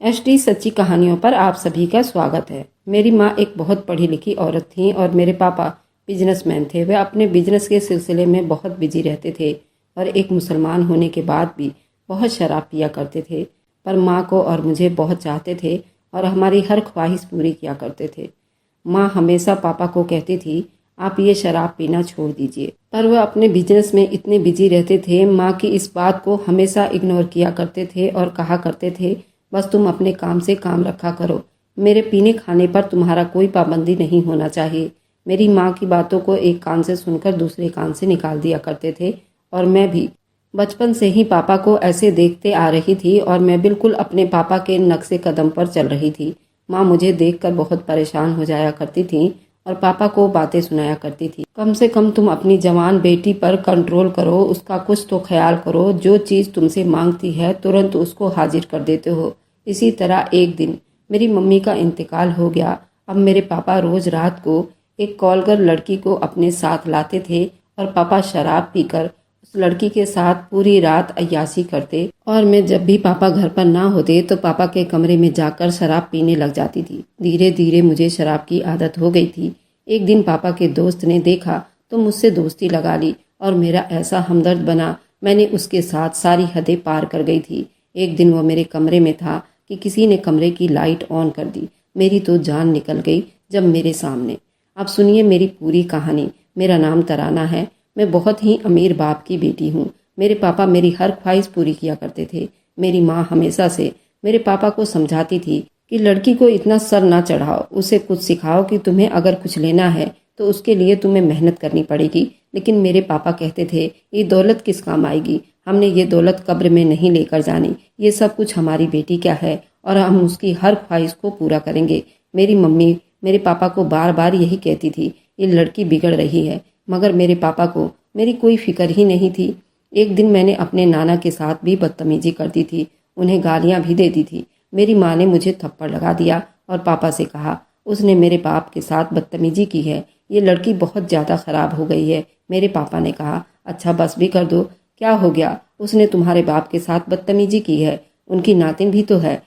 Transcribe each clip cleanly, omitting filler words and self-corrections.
HD सच्ची कहानियों पर आप सभी का स्वागत है। मेरी माँ एक बहुत पढ़ी लिखी औरत थी और मेरे पापा बिजनेसमैन थे। वे अपने बिजनेस के सिलसिले में बहुत बिजी रहते थे और एक मुसलमान होने के बाद भी बहुत शराब पिया करते थे। पर माँ को और मुझे बहुत चाहते थे और हमारी हर ख्वाहिश पूरी किया करते थे। माँ हमेशा पापा को कहती थी, आप ये शराब पीना छोड़ दीजिए, पर वह अपने बिजनेस में इतने बिजी रहते थे। माँ की इस बात को हमेशा इग्नोर किया करते थे और कहा करते थे, बस तुम अपने काम से काम रखा करो, मेरे पीने खाने पर तुम्हारा कोई पाबंदी नहीं होना चाहिए। मेरी माँ की बातों को एक कान से सुनकर दूसरे कान से निकाल दिया करते थे और मैं भी बचपन से ही पापा को ऐसे देखते आ रही थी और मैं बिल्कुल अपने पापा के नक्शे कदम पर चल रही थी। माँ मुझे देखकर बहुत परेशान हो जाया करती थी और पापा को बातें सुनाया करती थी, कम से कम तुम अपनी जवान बेटी पर कंट्रोल करो, उसका कुछ तो ख्याल करो, जो चीज़ तुमसे मांगती है तुरंत उसको हाजिर कर देते हो। इसी तरह एक दिन मेरी मम्मी का इंतकाल हो गया। अब मेरे पापा रोज रात को एक कॉलगर लड़की को अपने साथ लाते थे और पापा शराब पीकर उस लड़की के साथ पूरी रात अय्याशी करते और मैं जब भी पापा घर पर ना होते तो पापा के कमरे में जाकर शराब पीने लग जाती थी। धीरे धीरे मुझे शराब की आदत हो गई थी। एक दिन पापा के दोस्त ने देखा तो मुझसे दोस्ती लगा ली और मेरा ऐसा हमदर्द बना, मैंने उसके साथ सारी हदें पार कर गई थी। एक दिन वो मेरे कमरे में था कि किसी ने कमरे की लाइट ऑन कर दी। मेरी तो जान निकल गई जब मेरे सामने। अब सुनिए मेरी पूरी कहानी। मेरा नाम तराना है। मैं बहुत ही अमीर बाप की बेटी हूँ। मेरे पापा मेरी हर ख्वाहिश पूरी किया करते थे। मेरी माँ हमेशा से मेरे पापा को समझाती थी कि लड़की को इतना सर ना चढ़ाओ, उसे कुछ सिखाओ कि तुम्हें अगर कुछ लेना है तो उसके लिए तुम्हें मेहनत करनी पड़ेगी। लेकिन मेरे पापा कहते थे, ये दौलत किस काम आएगी, हमने ये दौलत कब्र में नहीं लेकर जानी, ये सब कुछ हमारी बेटी क्या है और हम उसकी हर ख्वाहिश को पूरा करेंगे। मेरी मम्मी मेरे पापा को बार बार यही कहती थी, ये लड़की बिगड़ रही है, मगर मेरे पापा को मेरी कोई फिक्र ही नहीं थी। एक दिन मैंने अपने नाना के साथ भी बदतमीजी करती थी, उन्हें गालियां भी देती थी। मेरी माँ ने मुझे थप्पड़ लगा दिया और पापा से कहा, उसने मेरे बाप के साथ बदतमीजी की है, ये लड़की बहुत ज़्यादा ख़राब हो गई है। मेरे पापा ने कहा, अच्छा बस भी कर दो, क्या हो गया, उसने तुम्हारे बाप के साथ बदतमीजी की है, उनकी नातिन भी तो है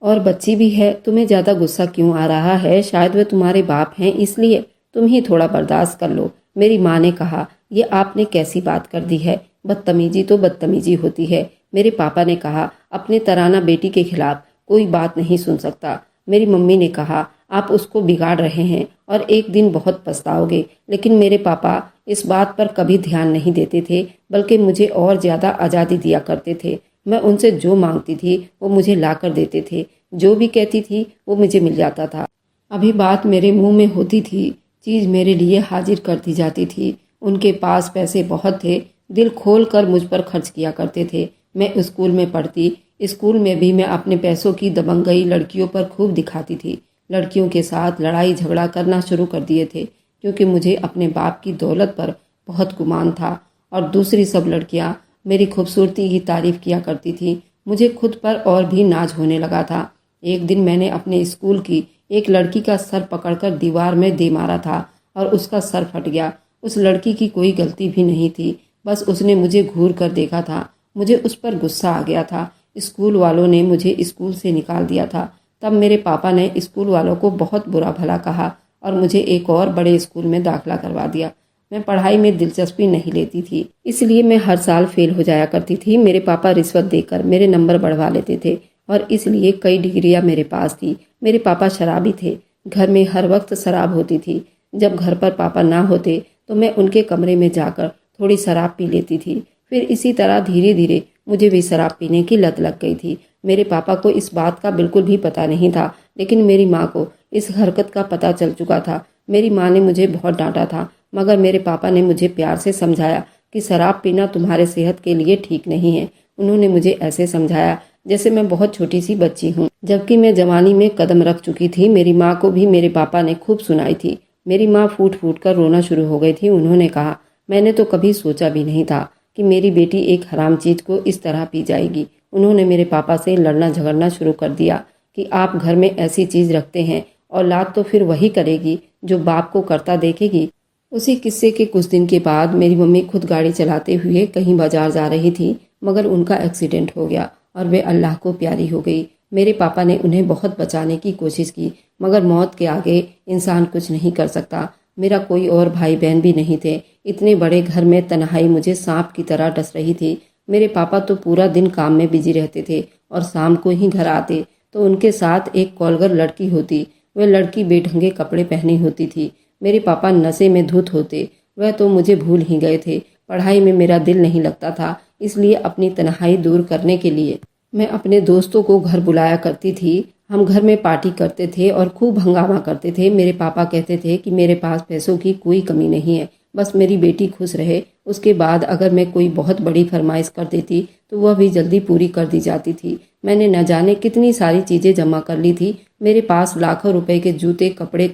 और बच्ची भी है, तुम्हें ज़्यादा गुस्सा क्यों आ रहा है, शायद वे तुम्हारे बाप हैं इसलिए, तुम ही थोड़ा बर्दाश्त कर लो। मेरी माँ ने कहा, ये आपने कैसी बात कर दी है, बदतमीजी तो बदतमीजी होती है। मेरे पापा ने कहा, अपने तराना बेटी के खिलाफ कोई बात नहीं सुन सकता। मेरी मम्मी ने कहा, आप उसको बिगाड़ रहे हैं और एक दिन बहुत पछताओगे। लेकिन मेरे पापा इस बात पर कभी ध्यान नहीं देते थे, बल्कि मुझे और ज़्यादा आज़ादी दिया करते थे। मैं उनसे जो मांगती थी वो मुझे ला कर देते थे, जो भी कहती थी वो मुझे मिल जाता था। अभी बात मेरे मुंह में होती थी, चीज़ मेरे लिए हाजिर कर दी जाती थी। उनके पास पैसे बहुत थे, दिल खोल कर मुझ पर खर्च किया करते थे। मैं स्कूल में पढ़ती, स्कूल में भी मैं अपने पैसों की दबंगई लड़कियों पर खूब दिखाती थी। लड़कियों के साथ लड़ाई झगड़ा करना शुरू कर दिए थे, क्योंकि मुझे अपने बाप की दौलत पर बहुत गुमान था और दूसरी सब लड़कियां मेरी खूबसूरती की तारीफ किया करती थी। मुझे खुद पर और भी नाज होने लगा था। एक दिन मैंने अपने स्कूल की एक लड़की का सर पकड़कर दीवार में दे मारा था और उसका सर फट गया। उस लड़की की कोई गलती भी नहीं थी, बस उसने मुझे घूर कर देखा था। मुझे उस पर गुस्सा आ गया था। स्कूल वालों ने मुझे स्कूल से निकाल दिया था। तब मेरे पापा ने स्कूल वालों को बहुत बुरा भला कहा और मुझे एक और बड़े स्कूल में दाखिला करवा दिया। मैं पढ़ाई में दिलचस्पी नहीं लेती थी, इसलिए मैं हर साल फेल हो जाया करती थी। मेरे पापा रिश्वत देकर मेरे नंबर बढ़वा लेते थे और इसलिए कई डिग्रियां मेरे पास थी। मेरे पापा शराबी थे, घर में हर वक्त शराब होती थी। जब घर पर पापा ना होते तो मैं उनके कमरे में जाकर थोड़ी शराब पी लेती थी। फिर इसी तरह धीरे धीरे मुझे भी शराब पीने की लत लग गई थी। मेरे पापा को इस बात का बिल्कुल भी पता नहीं था, लेकिन मेरी माँ को इस हरकत का पता चल चुका था। मेरी माँ ने मुझे बहुत डांटा था, मगर मेरे पापा ने मुझे प्यार से समझाया कि शराब पीना तुम्हारे सेहत के लिए ठीक नहीं है। उन्होंने मुझे ऐसे समझाया जैसे मैं बहुत छोटी सी बच्ची हूँ, जबकि मैं जवानी में कदम रख चुकी थी। मेरी माँ को भी मेरे पापा ने खूब सुनाई थी। मेरी माँ फूट फूट कर रोना शुरू हो गई थी। उन्होंने कहा, मैंने तो कभी सोचा भी नहीं था कि मेरी बेटी एक हराम चीज को इस तरह पी जाएगी। उन्होंने मेरे पापा से लड़ना झगड़ना शुरू कर दिया कि आप घर में ऐसी चीज रखते हैं, औलाद तो फिर वही करेगी जो बाप को करता देखेगी। उसी किस्से के कुछ दिन के बाद मेरी मम्मी खुद गाड़ी चलाते हुए कहीं बाजार जा रही थी, मगर उनका एक्सीडेंट हो गया और वे अल्लाह को प्यारी हो गई। मेरे पापा ने उन्हें बहुत बचाने की कोशिश की, मगर मौत के आगे इंसान कुछ नहीं कर सकता। मेरा कोई और भाई बहन भी नहीं थे। इतने बड़े घर में तन्हाई मुझे सांप की तरह डस रही थी। मेरे पापा तो पूरा दिन काम में बिजी रहते थे और शाम को ही घर आते तो उनके साथ एक कॉलगर लड़की होती। वह लड़की बेढंगे कपड़े पहनी होती थी। मेरे पापा नशे में धुत होते। वह तो मुझे भूल ही गए थे। पढ़ाई में मेरा दिल नहीं लगता था, इसलिए अपनी तन्हाई दूर करने के लिए मैं अपने दोस्तों को घर बुलाया करती थी। हम घर में पार्टी करते थे और खूब हंगामा करते थे। मेरे पापा कहते थे कि मेरे पास पैसों की कोई कमी नहीं है, बस मेरी बेटी खुश रहे। उसके बाद अगर मैं कोई बहुत बड़ी फरमाइश कर देती तो वह भी जल्दी पूरी कर दी जाती थी। मैंने न जाने कितनी सारी चीज़ें जमा कर ली थी। मेरे पास लाखों रुपए के जूते, कपड़े,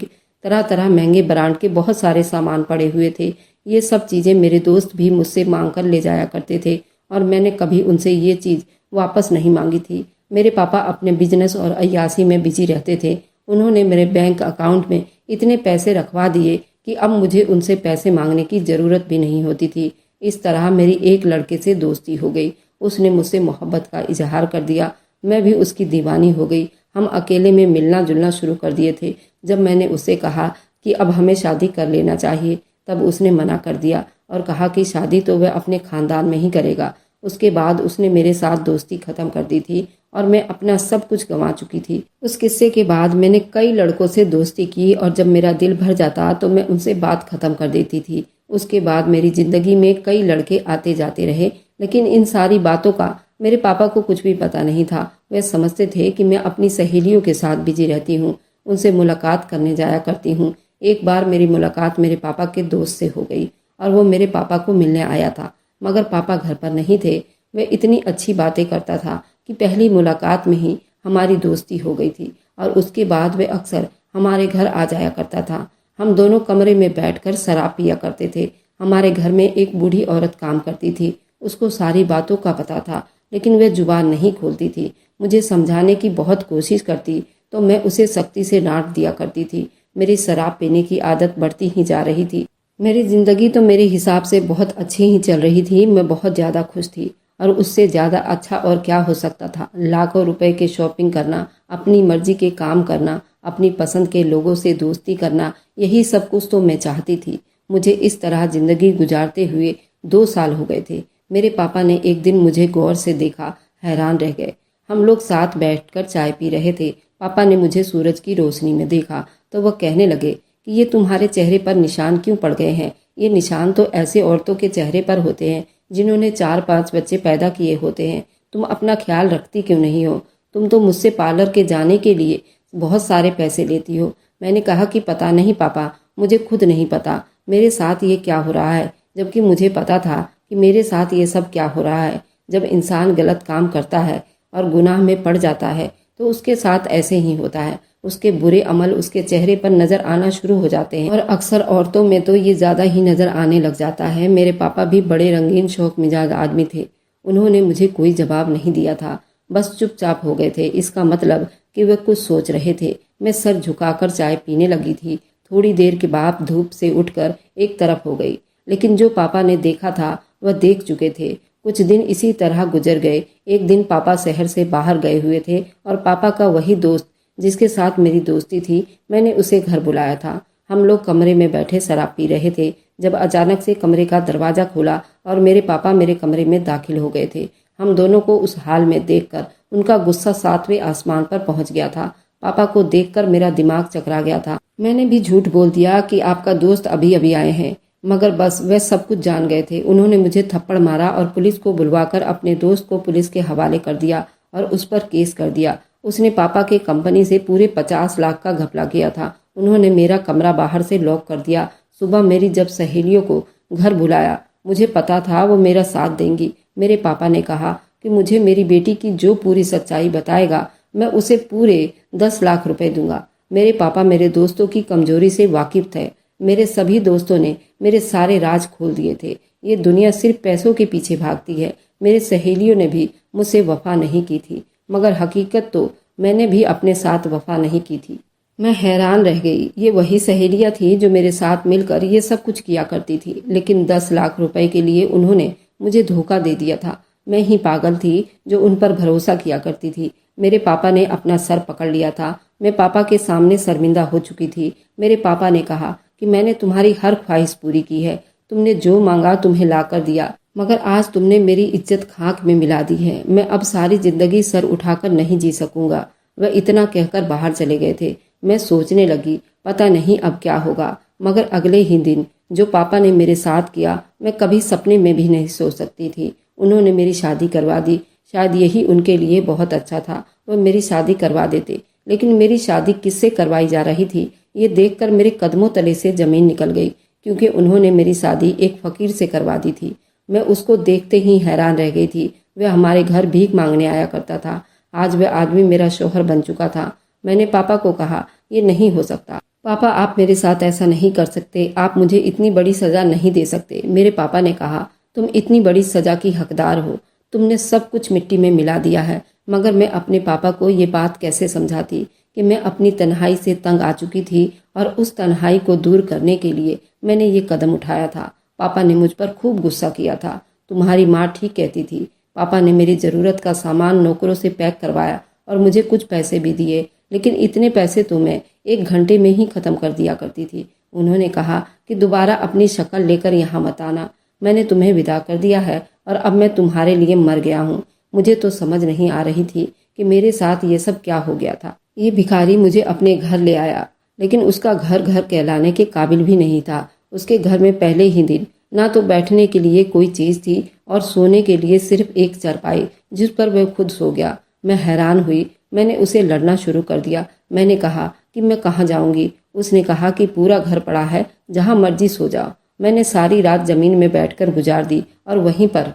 तरह तरह महंगे ब्रांड के बहुत सारे सामान पड़े हुए थे। ये सब चीज़ें मेरे दोस्त भी मुझसे मांग कर ले जाया करते थे और मैंने कभी उनसे ये चीज़ वापस नहीं मांगी थी। मेरे पापा अपने बिजनेस और अय्याशी में बिजी रहते थे। उन्होंने मेरे बैंक अकाउंट में इतने पैसे रखवा दिए कि अब मुझे उनसे पैसे मांगने की ज़रूरत भी नहीं होती थी। इस तरह मेरी एक लड़के से दोस्ती हो गई। उसने मुझसे मोहब्बत का इजहार कर दिया। मैं भी उसकी दीवानी हो गई। हम अकेले में मिलना जुलना शुरू कर दिए थे। जब मैंने उससे कहा कि अब हमें शादी कर लेना चाहिए, तब उसने मना कर दिया और कहा कि शादी तो वह अपने खानदान में ही करेगा। उसके बाद उसने मेरे साथ दोस्ती खत्म कर दी थी और मैं अपना सब कुछ गंवा चुकी थी। उस किस्से के बाद मैंने कई लड़कों से दोस्ती की और जब मेरा दिल भर जाता तो मैं उनसे बात खत्म कर देती थी। उसके बाद मेरी जिंदगी में कई लड़के आते जाते रहे, लेकिन इन सारी बातों का मेरे पापा को कुछ भी पता नहीं था। वे समझते थे कि मैं अपनी सहेलियों के साथ बिजी रहती हूँ, उनसे मुलाकात करने जाया करती हूँ। एक बार मेरी मुलाकात मेरे पापा के दोस्त से हो गई और वो मेरे पापा को मिलने आया था, मगर पापा घर पर नहीं थे। वे इतनी अच्छी बातें करता था कि पहली मुलाकात में ही हमारी दोस्ती हो गई थी और उसके बाद वे अक्सर हमारे घर आ जाया करता था। हम दोनों कमरे में बैठकर शराब पिया करते थे। हमारे घर में एक बूढ़ी औरत काम करती थी। उसको सारी बातों का पता था, लेकिन वह जुबान नहीं खोलती थी। मुझे समझाने की बहुत कोशिश करती तो मैं उसे सख्ती से डांट दिया करती थी। मेरी शराब पीने की आदत बढ़ती ही जा रही थी। मेरी जिंदगी तो मेरे हिसाब से बहुत अच्छी ही चल रही थी। मैं बहुत ज़्यादा खुश थी और उससे ज़्यादा अच्छा और क्या हो सकता था। लाखों रुपए के शॉपिंग करना, अपनी मर्जी के काम करना, अपनी पसंद के लोगों से दोस्ती करना, यही सब कुछ तो मैं चाहती थी। मुझे इस तरह जिंदगी गुजारते हुए 2 साल हो गए थे। मेरे पापा ने एक दिन मुझे गौर से देखा, हैरान रह गए। हम लोग साथ बैठकर चाय पी रहे थे। पापा ने मुझे सूरज की रोशनी में देखा तो वह कहने लगे कि ये तुम्हारे चेहरे पर निशान क्यों पड़ गए हैं? ये निशान तो ऐसे औरतों के चेहरे पर होते हैं जिन्होंने 4-5 बच्चे पैदा किए होते हैं। तुम अपना ख्याल रखती क्यों नहीं हो? तुम तो मुझसे पार्लर के जाने के लिए बहुत सारे पैसे लेती हो। मैंने कहा कि पता नहीं पापा, मुझे खुद नहीं पता मेरे साथ ये क्या हो रहा है, जबकि मुझे पता था कि मेरे साथ ये सब क्या हो रहा है। जब इंसान गलत काम करता है और गुनाह में पड़ जाता है तो उसके साथ ऐसे ही होता है। उसके बुरे अमल उसके चेहरे पर नजर आना शुरू हो जाते हैं और अक्सर औरतों में तो ये ज्यादा ही नजर आने लग जाता है। मेरे पापा भी बड़े रंगीन शौक मिजाज आदमी थे। उन्होंने मुझे कोई जवाब नहीं दिया था, बस चुपचाप हो गए थे। इसका मतलब कि वे कुछ सोच रहे थे। मैं सर झुकाकर चाय पीने लगी थी। थोड़ी देर के बाद धूप से उठकर एक तरफ हो गई, लेकिन जो पापा ने देखा था वह देख चुके थे। कुछ दिन इसी तरह गुजर गए। एक दिन पापा शहर से बाहर गए हुए थे और पापा का वही दोस्त जिसके साथ मेरी दोस्ती थी, मैंने उसे घर बुलाया था। हम लोग कमरे में बैठे शराब पी रहे थे जब अचानक से कमरे का दरवाजा खुला और मेरे पापा मेरे कमरे में दाखिल हो गए थे। हम दोनों को उस हाल में देखकर उनका गुस्सा 7वें आसमान पर पहुंच गया था। पापा को देखकर मेरा दिमाग चकरा गया था। मैंने भी झूठ बोल दिया कि आपका दोस्त अभी अभी आए हैं, मगर बस वह सब कुछ जान गए थे। उन्होंने मुझे थप्पड़ मारा और पुलिस को बुलवाकर अपने दोस्त को पुलिस के हवाले कर दिया और उस पर केस कर दिया। उसने पापा के कंपनी से पूरे 50 लाख का घपला किया था। उन्होंने मेरा कमरा बाहर से लॉक कर दिया। सुबह मेरी जब सहेलियों को घर बुलाया, मुझे पता था वो मेरा साथ देंगी। मेरे पापा ने कहा कि मुझे मेरी बेटी की जो पूरी सच्चाई बताएगा मैं उसे पूरे 10 लाख रुपए दूंगा। मेरे पापा मेरे दोस्तों की कमजोरी से वाकिफ थे। मेरे सभी दोस्तों ने मेरे सारे राज खोल दिए थे। ये दुनिया सिर्फ पैसों के पीछे भागती है। मेरे सहेलियों ने भी मुझसे वफा नहीं की थी, मगर हकीकत तो मैंने भी अपने साथ वफा नहीं की थी। मैं हैरान रह गई। ये वही सहेलियां थी जो मेरे साथ मिलकर ये सब कुछ किया करती थी, लेकिन 10 लाख रुपए के लिए उन्होंने मुझे धोखा दे दिया था। मैं ही पागल थी जो उन पर भरोसा किया करती थी। मेरे पापा ने अपना सर पकड़ लिया था। मैं पापा के सामने शर्मिंदा हो चुकी थी। मेरे पापा ने कहा कि मैंने तुम्हारी हर ख्वाहिश पूरी की है, तुमने जो मांगा तुम्हें ला कर दिया, मगर आज तुमने मेरी इज्जत खाक में मिला दी है। मैं अब सारी जिंदगी सर उठाकर नहीं जी सकूंगा। वह इतना कहकर बाहर चले गए थे। मैं सोचने लगी, पता नहीं अब क्या होगा। मगर अगले ही दिन जो पापा ने मेरे साथ किया, मैं कभी सपने में भी नहीं सोच सकती थी। उन्होंने मेरी शादी करवा दी। शायद यही उनके लिए बहुत अच्छा था, वह मेरी शादी करवा देते। लेकिन मेरी शादी किससे करवाई जा रही थी, ये देखकर मेरे कदमों तले से जमीन निकल गई, क्योंकि उन्होंने मेरी शादी एक फकीर से करवा दी थी। मैं उसको देखते ही हैरान रह गई थी। वह हमारे घर भीख मांगने आया करता था। आज वह आदमी मेरा शौहर बन चुका था। मैंने पापा को कहा, ये नहीं हो सकता पापा, आप मेरे साथ ऐसा नहीं कर सकते, आप मुझे इतनी बड़ी सजा नहीं दे सकते। मेरे पापा ने कहा, तुम इतनी बड़ी सजा की हकदार हो, तुमने सब कुछ मिट्टी में मिला दिया है। मगर मैं अपने पापा को ये बात कैसे समझाती कि मैं अपनी तन्हाई से तंग आ चुकी थी और उस तन्हाई को दूर करने के लिए मैंने ये कदम उठाया था। पापा ने मुझ पर खूब गुस्सा किया था। तुम्हारी माँ ठीक कहती थी। पापा ने मेरी ज़रूरत का सामान नौकरों से पैक करवाया और मुझे कुछ पैसे भी दिए, लेकिन इतने पैसे तो मैं 1 घंटे में ही ख़त्म कर दिया करती थी। उन्होंने कहा कि दोबारा अपनी शक्ल लेकर यहाँ मत आना। मैंने तुम्हें विदा कर दिया है और अब मैं तुम्हारे लिए मर गया हूँ। मुझे तो समझ नहीं आ रही थी कि मेरे साथ ये सब क्या हो गया था। ये भिखारी मुझे अपने घर ले आया, लेकिन उसका घर घर कहलाने के काबिल भी नहीं था। उसके घर में पहले ही दिन ना तो बैठने के लिए कोई चीज़ थी और सोने के लिए सिर्फ एक चारपाई, जिस पर वह खुद सो गया। मैं हैरान हुई। मैंने उसे लड़ना शुरू कर दिया। मैंने कहा कि मैं कहाँ जाऊंगी। उसने कहा कि पूरा घर पड़ा है, जहाँ मर्जी सो जाओ। मैंने सारी रात जमीन में बैठकर गुजार दी और वहीं पर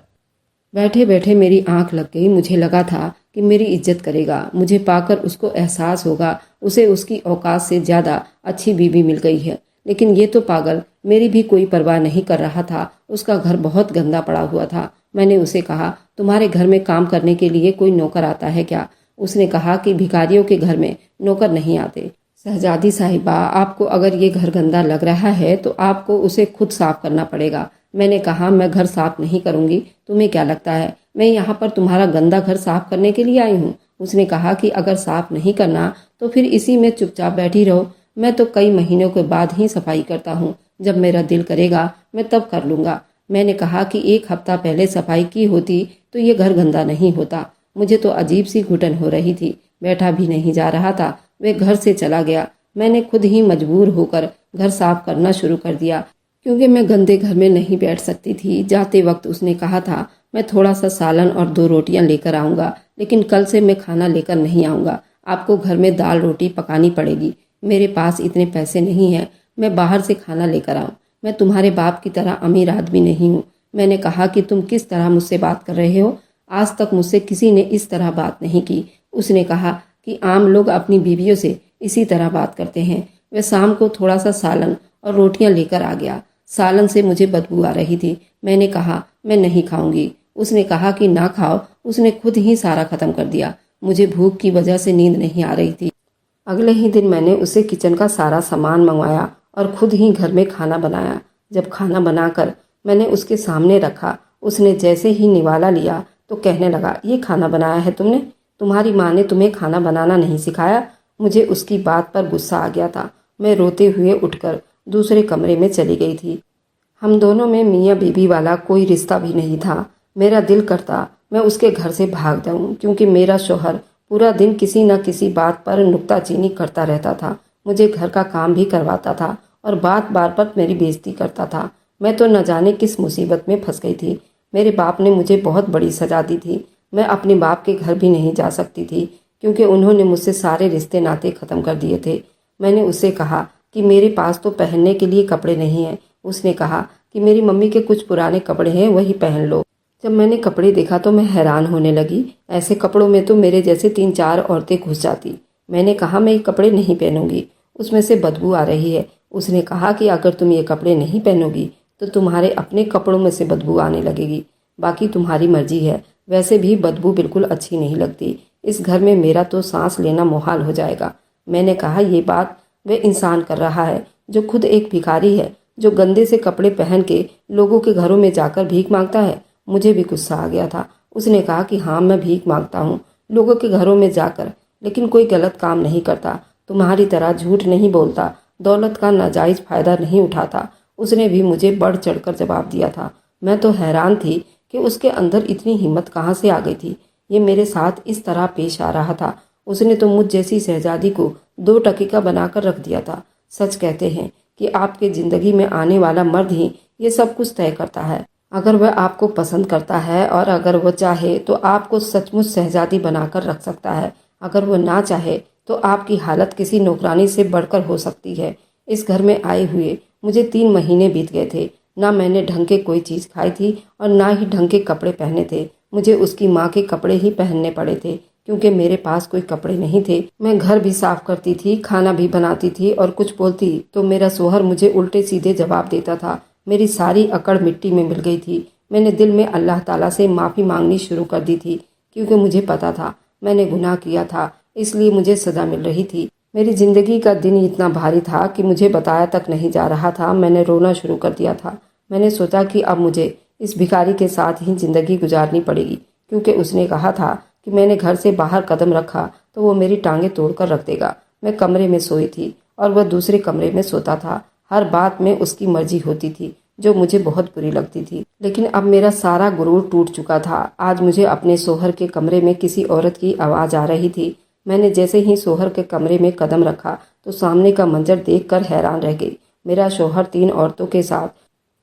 बैठे बैठे मेरी आंख लग गई। मुझे लगा था कि मेरी इज्जत करेगा, मुझे पाकर उसको एहसास होगा उसे उसकी औकात से ज़्यादा अच्छी बीवी मिल गई है। लेकिन ये तो पागल मेरी भी कोई परवाह नहीं कर रहा था। उसका घर बहुत गंदा पड़ा हुआ था। मैंने उसे कहा, तुम्हारे घर में काम करने के लिए कोई नौकर आता है क्या? उसने कहा कि भिखारियों के घर में नौकर नहीं आते। शहजादी साहिबा, आपको अगर ये घर गंदा लग रहा है तो आपको उसे खुद साफ करना पड़ेगा। मैंने कहा, मैं घर साफ नहीं करूंगी, तुम्हें क्या लगता है मैं यहाँ पर तुम्हारा गंदा घर साफ करने के लिए आई हूँ? उसने कहा कि अगर साफ नहीं करना तो फिर इसी में चुपचाप बैठी रहो। मैं तो कई महीनों के बाद ही सफाई करता हूँ, जब मेरा दिल करेगा मैं तब कर लूँगा। मैंने कहा कि 1 हफ्ता पहले सफाई की होती तो ये घर गंदा नहीं होता। मुझे तो अजीब सी घुटन हो रही थी, बैठा भी नहीं जा रहा था। वे घर से चला गया। मैंने खुद ही मजबूर होकर घर साफ करना शुरू कर दिया, क्योंकि मैं गंदे घर में नहीं बैठ सकती थी। जाते वक्त उसने कहा था, मैं थोड़ा सा सालन और 2 रोटियां लेकर आऊँगा, लेकिन कल से मैं खाना लेकर नहीं आऊँगा। आपको घर में दाल रोटी पकानी पड़ेगी। मेरे पास इतने पैसे नहीं हैं मैं बाहर से खाना लेकर आऊँ। मैं तुम्हारे बाप की तरह अमीर आदमी नहीं हूँ। मैंने कहा कि तुम किस तरह मुझसे बात कर रहे हो? आज तक मुझसे किसी ने इस तरह बात नहीं की। उसने कहा कि आम लोग अपनी बीवियों से इसी तरह बात करते हैं। वह शाम को थोड़ा सा सालन और रोटियां लेकर आ गया। सालन से मुझे बदबू आ रही थी। मैंने कहा, मैं नहीं खाऊंगी। उसने कहा कि ना खाओ। उसने खुद ही सारा खत्म कर दिया। मुझे भूख की वजह से नींद नहीं आ रही थी। अगले ही दिन मैंने उसे किचन का सारा सामान मंगवाया और खुद ही घर में खाना बनाया। जब खाना बनाकर मैंने उसके सामने रखा, उसने जैसे ही निवाला लिया तो कहने लगा, ये खाना बनाया है तुमने? तुम्हारी माँ ने तुम्हें खाना बनाना नहीं सिखाया? मुझे उसकी बात पर गुस्सा आ गया था। मैं रोते हुए उठकर दूसरे कमरे में चली गई थी। हम दोनों में मियाँ बीवी वाला कोई रिश्ता भी नहीं था। मेरा दिल करता मैं उसके घर से भाग जाऊं, क्योंकि मेरा शौहर पूरा दिन किसी न किसी बात पर नुक्ताचीनी करता रहता था। मुझे घर का काम भी करवाता था और बात बार पर मेरी बेइज्जती करता था। मैं तो न जाने किस मुसीबत में फंस गई थी। मेरे बाप ने मुझे बहुत बड़ी सजा दी थी। मैं अपने बाप के घर भी नहीं जा सकती थी, क्योंकि उन्होंने मुझसे सारे रिश्ते नाते ख़त्म कर दिए थे। मैंने उससे कहा कि मेरे पास तो पहनने के लिए कपड़े नहीं हैं। उसने कहा कि मेरी मम्मी के कुछ पुराने कपड़े हैं, वही पहन लो। जब मैंने कपड़े देखा तो मैं हैरान होने लगी। ऐसे कपड़ों में तो मेरे जैसे 3-4 औरतें घुस जाती। मैंने कहा, मैं ये कपड़े नहीं पहनूंगी, उसमें से बदबू आ रही है। उसने कहा कि अगर तुम ये कपड़े नहीं पहनोगी तो तुम्हारे अपने कपड़ों में से बदबू आने लगेगी। बाकी तुम्हारी मर्जी है। वैसे भी बदबू बिल्कुल अच्छी नहीं लगती। इस घर में मेरा तो सांस लेना मुहाल हो जाएगा। मैंने कहा, ये बात वह इंसान कर रहा है जो खुद एक भिखारी है, जो गंदे से कपड़े पहन के लोगों के घरों में जाकर भीख मांगता है। मुझे भी गुस्सा आ गया था। उसने कहा कि हाँ, मैं भीख मांगता हूँ, लोगों के घरों में जाकर, लेकिन कोई गलत काम नहीं करता, तुम्हारी तरह झूठ नहीं बोलता, दौलत का नाजायज फायदा नहीं उठाता। उसने भी मुझे बढ़ चढ़कर जवाब दिया था। मैं तो हैरान थी कि उसके अंदर इतनी हिम्मत कहाँ से आ गई थी। ये मेरे साथ इस तरह पेश आ रहा था। उसने तो मुझ जैसी शहजादी को 2 टके का बनाकर रख दिया था। सच कहते हैं कि आपके जिंदगी में आने वाला मर्द ही ये सब कुछ तय करता है। अगर वह आपको पसंद करता है और अगर वह चाहे तो आपको सचमुच शहजादी बनाकर रख सकता है। अगर वह ना चाहे तो आपकी हालत किसी नौकरानी से बढ़कर हो सकती है। इस घर में आए हुए मुझे 3 महीने बीत गए थे। ना मैंने ढंग के कोई चीज़ खाई थी और ना ही ढंग के कपड़े पहने थे। मुझे उसकी माँ के कपड़े ही पहनने पड़े थे क्योंकि मेरे पास कोई कपड़े नहीं थे। मैं घर भी साफ करती थी, खाना भी बनाती थी और कुछ बोलती तो मेरा शोहर मुझे उल्टे सीधे जवाब देता था। मेरी सारी अकड़ मिट्टी में मिल गई थी। मैंने दिल में अल्लाह ताला से माफ़ी मांगनी शुरू कर दी थी क्योंकि मुझे पता था मैंने गुनाह किया था, इसलिए मुझे सज़ा मिल रही थी। मेरी ज़िंदगी का दिन इतना भारी था कि मुझे बताया तक नहीं जा रहा था। मैंने रोना शुरू कर दिया था। मैंने सोचा कि अब मुझे इस भिखारी के साथ ही ज़िंदगी गुजारनी पड़ेगी क्योंकि उसने कहा था कि मैंने घर से बाहर कदम रखा तो वो मेरी टांगें तोड़कर रख देगा। मैं कमरे में सोई थी और वह दूसरे कमरे में सोता था। हर बात में उसकी मर्जी होती थी जो मुझे बहुत बुरी लगती थी। लेकिन अब मेरा सारा गुरूर टूट चुका था। आज मुझे अपने शोहर के कमरे में किसी औरत की आवाज़ आ रही थी। मैंने जैसे ही शोहर के कमरे में कदम रखा तो सामने का मंजर देखकर हैरान रह गई। मेरा शोहर 3 औरतों के साथ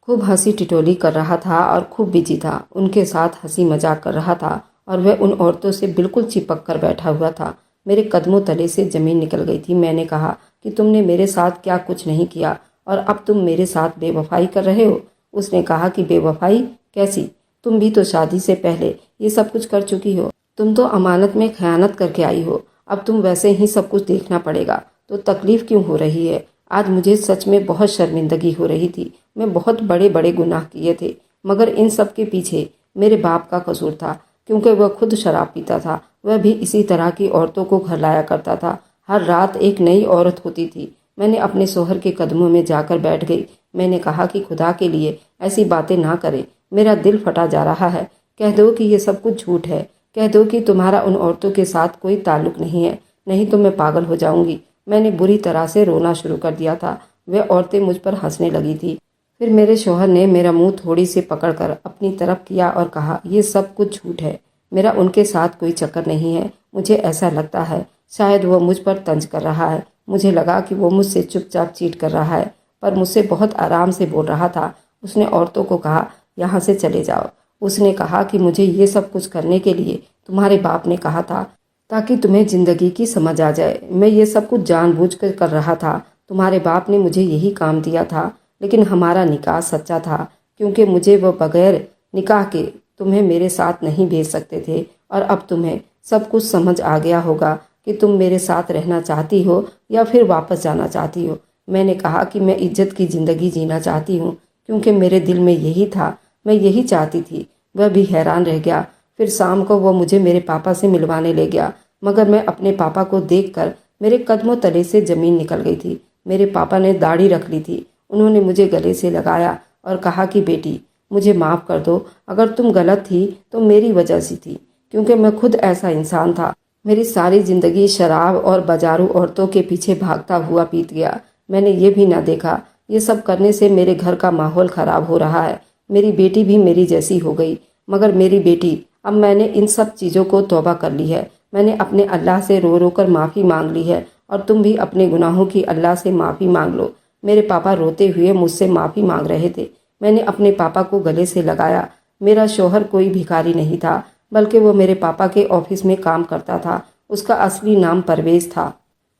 खूब हंसी टिटोली कर रहा था और खूब बिजी था। उनके साथ हंसी मजाक कर रहा था और वह उन औरतों से बिल्कुल चिपक कर बैठा हुआ था। मेरे कदमों तले से ज़मीन निकल गई थी। मैंने कहा कि तुमने मेरे साथ क्या कुछ नहीं किया और अब तुम मेरे साथ बेवफाई कर रहे हो। उसने कहा कि बेवफाई कैसी? तुम भी तो शादी से पहले ये सब कुछ कर चुकी हो। तुम तो अमानत में खयानत करके आई हो। अब तुम वैसे ही सब कुछ देखना पड़ेगा, तो तकलीफ क्यों हो रही है? आज मुझे सच में बहुत शर्मिंदगी हो रही थी। मैं बहुत बड़े बड़े गुनाह किए थे, मगर इन सब के पीछे मेरे बाप का कसूर था क्योंकि वह खुद शराब पीता था। वह भी इसी तरह की औरतों को घर लाया करता था। हर रात एक नई औरत होती थी। मैंने अपने शोहर के कदमों में जाकर बैठ गई। मैंने कहा कि खुदा के लिए ऐसी बातें ना करें, मेरा दिल फटा जा रहा है। कह दो कि ये सब कुछ झूठ है। कह दो कि तुम्हारा उन औरतों के साथ कोई ताल्लुक नहीं है, नहीं तो मैं पागल हो जाऊंगी। मैंने बुरी तरह से रोना शुरू कर दिया था। वह औरतें मुझ पर हंसने लगी थी। फिर मेरे शौहर ने मेरा मुंह थोड़ी से पकड़कर अपनी तरफ किया और कहा, ये सब कुछ झूठ है। मेरा उनके साथ कोई चक्कर नहीं है। मुझे ऐसा लगता है शायद वो मुझ पर तंज कर रहा है। मुझे लगा कि वो मुझसे चुपचाप चीट कर रहा है, पर मुझसे बहुत आराम से बोल रहा था। उसने औरतों को कहा, यहाँ से चले जाओ। उसने कहा कि मुझे ये सब कुछ करने के लिए तुम्हारे बाप ने कहा था ताकि तुम्हें जिंदगी की समझ आ जाए। मैं ये सब कुछ जानबूझकर कर रहा था। तुम्हारे बाप ने मुझे यही काम दिया था, लेकिन हमारा निकाह सच्चा था क्योंकि मुझे वो बगैर निकाह के तुम्हें मेरे साथ नहीं भेज सकते थे। और अब तुम्हें सब कुछ समझ आ गया होगा कि तुम मेरे साथ रहना चाहती हो या फिर वापस जाना चाहती हो। मैंने कहा कि मैं इज्जत की ज़िंदगी जीना चाहती हूँ क्योंकि मेरे दिल में यही था, मैं यही चाहती थी। वह भी हैरान रह गया। फिर शाम को वो मुझे मेरे पापा से मिलवाने ले गया, मगर मैं अपने पापा को देखकर मेरे कदमों तले से ज़मीन निकल गई थी। मेरे पापा ने दाढ़ी रख ली थी। उन्होंने मुझे गले से लगाया और कहा कि बेटी, मुझे माफ़ कर दो। अगर तुम गलत थी तो मेरी वजह से थी, क्योंकि मैं खुद ऐसा इंसान था। मेरी सारी ज़िंदगी शराब और बाजारू औरतों के पीछे भागता हुआ बीत गया। मैंने ये भी ना देखा ये सब करने से मेरे घर का माहौल ख़राब हो रहा है। मेरी बेटी भी मेरी जैसी हो गई। मगर मेरी बेटी, अब मैंने इन सब चीज़ों को तौबा कर ली है। मैंने अपने अल्लाह से रो रो कर माफ़ी मांग ली है और तुम भी अपने गुनाहों की अल्लाह से माफ़ी मांग लो। मेरे पापा रोते हुए मुझसे माफ़ी मांग रहे थे। मैंने अपने पापा को गले से लगाया। मेरा शौहर कोई भिखारी नहीं था, बल्कि वो मेरे पापा के ऑफिस में काम करता था। उसका असली नाम परवेज़ था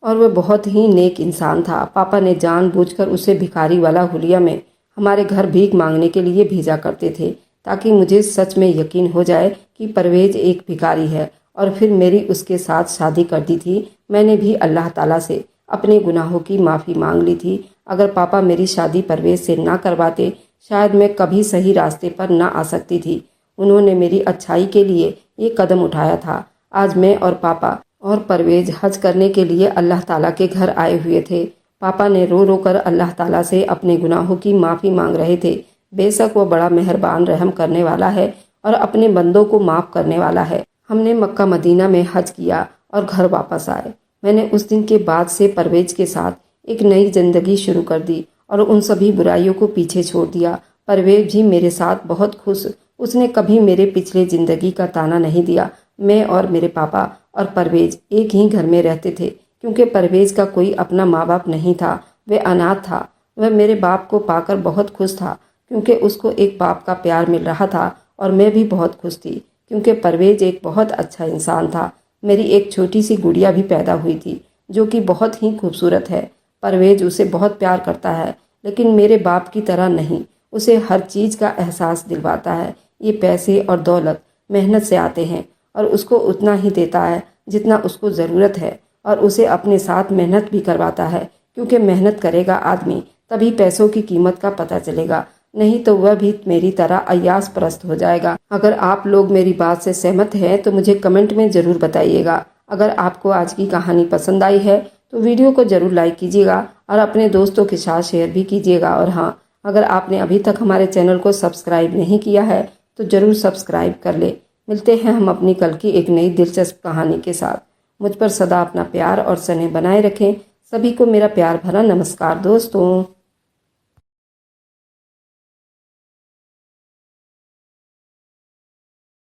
और वह बहुत ही नेक इंसान था। पापा ने जानबूझकर उसे भिखारी वाला हुलिया में हमारे घर भीख मांगने के लिए भेजा करते थे ताकि मुझे सच में यकीन हो जाए कि परवेज एक भिखारी है। और फिर मेरी उसके साथ शादी कर दी थी। मैंने भी अल्लाह ताला से अपने गुनाहों की माफ़ी मांग ली थी। अगर पापा मेरी शादी परवेज से ना करवाते, शायद मैं कभी सही रास्ते पर ना आ सकती थी। उन्होंने मेरी अच्छाई के लिए ये कदम उठाया था। आज मैं और पापा और परवेज हज करने के लिए अल्लाह ताला के घर आए हुए थे। पापा ने रो रो कर अल्लाह ताला से अपने गुनाहों की माफ़ी मांग रहे थे। बेशक वो बड़ा मेहरबान रहम करने वाला है और अपने बंदों को माफ़ करने वाला है। हमने मक्का मदीना में हज किया और घर वापस आए। मैंने उस दिन के बाद से परवेज के साथ एक नई जिंदगी शुरू कर दी और उन सभी बुराइयों को पीछे छोड़ दिया। परवेज भी मेरे साथ बहुत खुश। उसने कभी मेरे पिछले जिंदगी का ताना नहीं दिया। मैं और मेरे पापा और परवेज एक ही घर में रहते थे क्योंकि परवेज का कोई अपना माँ बाप नहीं था। वह अनाथ था। वह मेरे बाप को पाकर बहुत खुश था क्योंकि उसको एक बाप का प्यार मिल रहा था और मैं भी बहुत खुश थी क्योंकि परवेज एक बहुत अच्छा इंसान था। मेरी एक छोटी सी गुड़िया भी पैदा हुई थी जो कि बहुत ही खूबसूरत है। परवेज उसे बहुत प्यार करता है लेकिन मेरे बाप की तरह नहीं। उसे हर चीज़ का एहसास दिलवाता है। ये पैसे और दौलत मेहनत से आते हैं और उसको उतना ही देता है जितना उसको ज़रूरत है और उसे अपने साथ मेहनत भी करवाता है क्योंकि मेहनत करेगा आदमी तभी पैसों की कीमत का पता चलेगा, नहीं तो वह भी मेरी तरह अय्यास परस्त हो जाएगा। अगर आप लोग मेरी बात से सहमत हैं तो मुझे कमेंट में ज़रूर बताइएगा। अगर आपको आज की कहानी पसंद आई है तो वीडियो को ज़रूर लाइक कीजिएगा और अपने दोस्तों के साथ शेयर भी कीजिएगा। और हाँ, अगर आपने अभी तक हमारे चैनल को सब्सक्राइब नहीं किया है तो ज़रूर सब्सक्राइब कर ले। मिलते हैं हम अपनी कल की एक नई दिलचस्प कहानी के साथ। मुझ पर सदा अपना प्यार और स्नेह बनाए रखें। सभी को मेरा प्यार भरा नमस्कार दोस्तों।